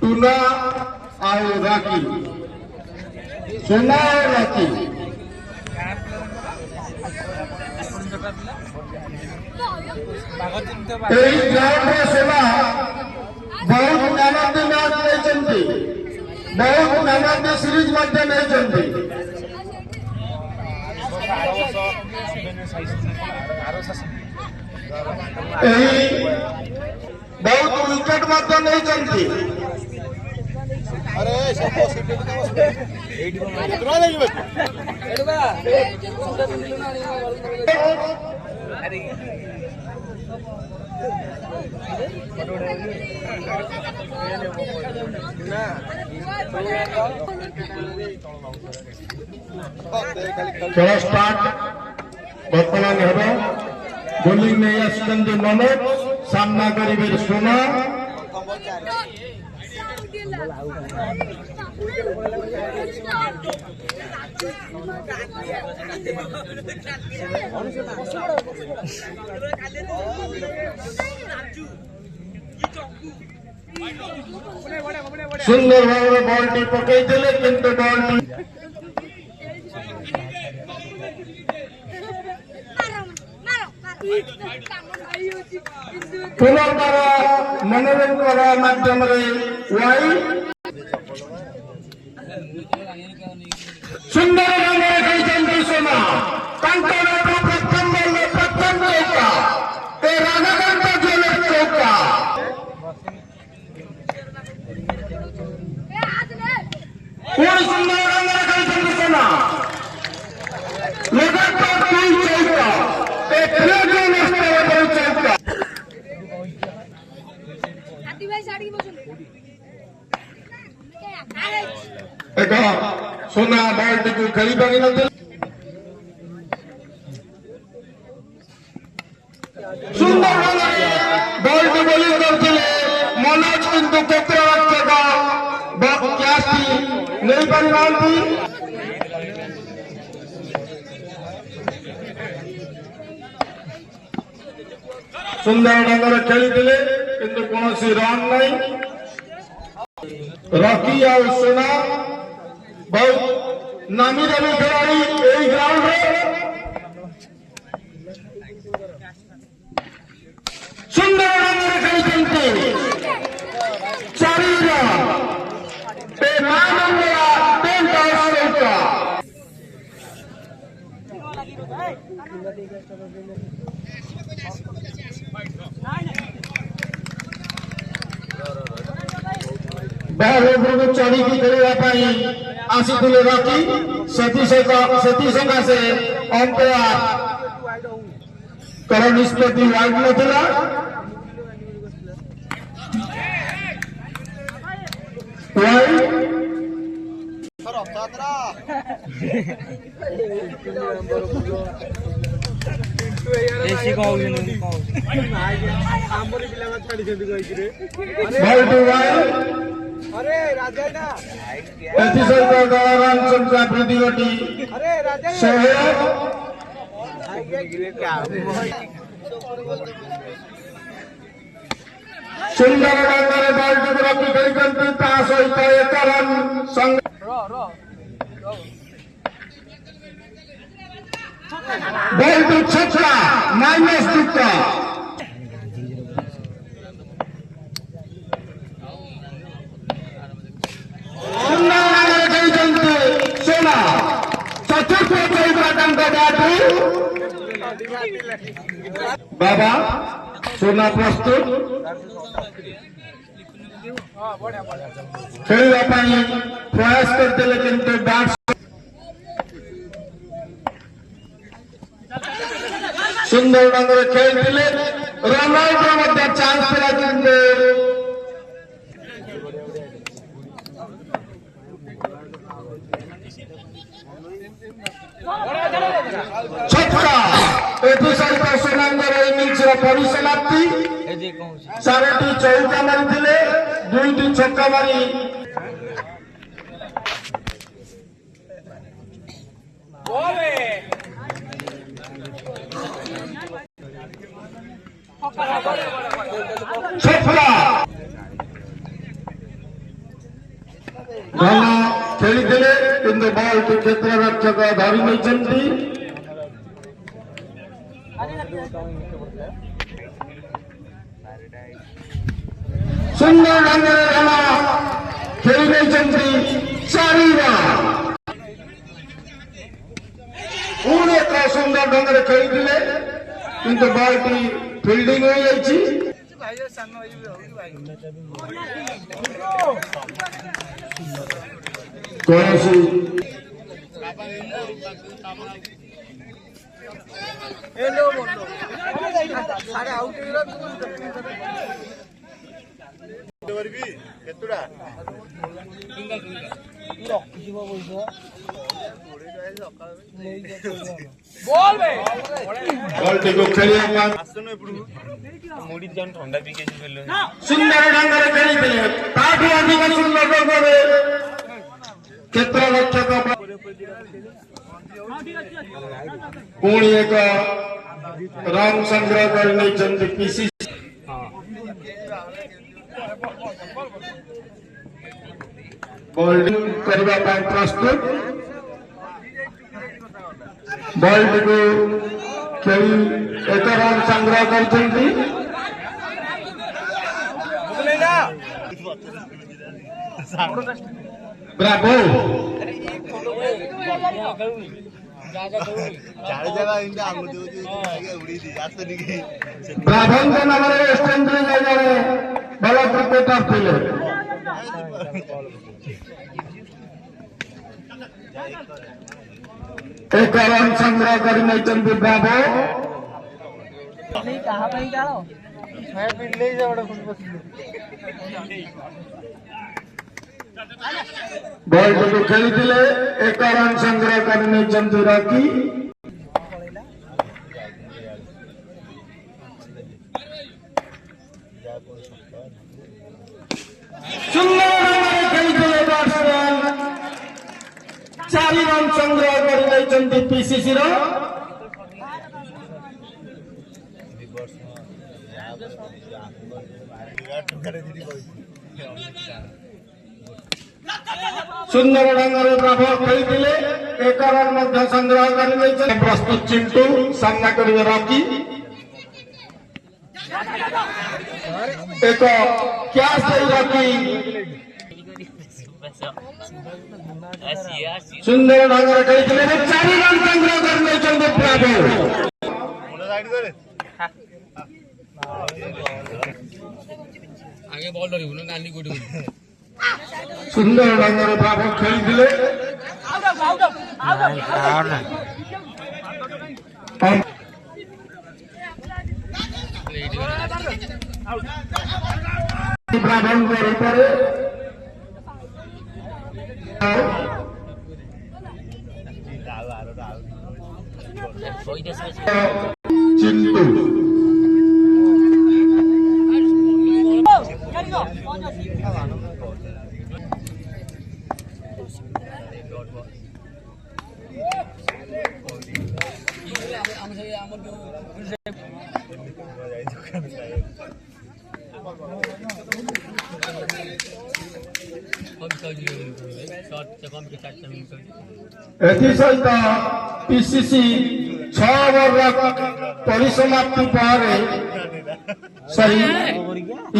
Tuna ଆଉ ରାକି सोना और राकी ग्राउंड सोना बहुत नानादी मैच नहीं बहुत नानादी सीरीज नहीं बहुत विकेट नहीं अरे खेल स्टार्ट बर्तमान हम बोलिंग नहीं आसुंच मनोज सामना करेंगे सोना सुंदर भाव बॉल टी पकई किंतु बॉल पुनर्बार मनोरंजन माध्यम वाई सुंदर सोना प्रथम बॉल प्रथम चौका राधाकांत ज्वेलर चौका सुंदर सोना लगातार चौका सोना बॉल टी को खेली पारि न सुंदर बॉल टी बोलिंग करते मनोज किंतु कैच नहीं पारि सुंदर ढंग खेली किंतु कौन रन नहीं रॉकी और सोना बहुत नामी दामी खिलाड़ी यही ग्राउंड है सुंदर ढंग खेलते चारि चढ़ी खेलने आसी रॉकी से अंपायर निष्पत्ति वाइड नथिला संख्या वृद्धि घटी सुंदर बॉल टी रखी सहित एक रन बॉल टू छक्का माइनस दुक्का सोना चतुर्थ बाबा सोना प्रस्तुत खेलने प्रयास करते किंतु बैट सुंदर ढंग खेलते रन आउट चांस मिला किंतु छक्का सहित सोनांगर इनिंग्स परिसमाप्ति चारोटी चौका मारी दुईटी छक्का मारी छक्का ଭଲ ଖେଳିଥିଲେ କିନ୍ତୁ ବଲ୍ଟି କ୍ଷେତ୍ର ରକ୍ଷକ ଧରି ନେଇଛନ୍ତି। ସୁନ୍ଦର ଢଙ୍ଗରେ ଭଲ ଖେଳି ନେଇଛନ୍ତି 4 ରନ୍। ପୁଣି ଏକ ସୁନ୍ଦର ଢଙ୍ଗରେ ଖେଳିଥିଲେ କିନ୍ତୁ ବଲ୍ଟି ଫିଲ୍ଡିଂ ହୋଇଯାଇଛି। କୌଣସି ବଲ୍ଟିକୁ ଖେଳିବା ସୁନ୍ଦର ଢଙ୍ଗରେ ଖେଳିଥିଲେ ତାଠୁ ଅଧିକ ସୁନ୍ଦର ଢଙ୍ଗରେ କ୍ଷେତ୍ର ରକ୍ଷକ ପୁଣି ଏକ ରନ୍ ସଂଗ୍ରହ କରି ନେଇଛନ୍ତି ପିସିସି। ବୋଲିଂ କରିବା ପାଇଁ ପ୍ରସ୍ତୁତ। ବଲ୍ଟିକୁ ଖେଳି 1 ରନ୍ ସଂଗ୍ରହ କରିଛନ୍ତି। ବ୍ରାଭୋ ବ୍ରାଭୋଙ୍କ ନାମରେ ୱେଷ୍ଟଇଣ୍ଡିଜ ଜଣେ ଭଲ କ୍ରିକେଟର ଥିଲେ। एक रन संग्रह कर ब्राभो बॉल को खेली 1 रन संग्रह कर रॉकी सुंदर खेली बैट्समैन 4 रन संग्रह कर पीसीसी सुंदर ढंग से ब्राभो खेली 1 रन संग्रह कर प्रस्तुत चिंटू सामना करेंगे रॉकी एक कैच रॉकी सुंदर ढंग से खेली 4 रन संग्रह कर ब्राभो आगे बॉल धरिबु न गाली गोडी सुंदर ढंग से ब्राभो खेली चिंटू सहित पीसीसी 6 ओवर परिसमाप्ति पर सही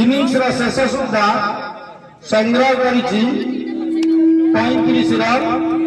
इनिंग्स शेष सुधा संग्रह कर 35 रन।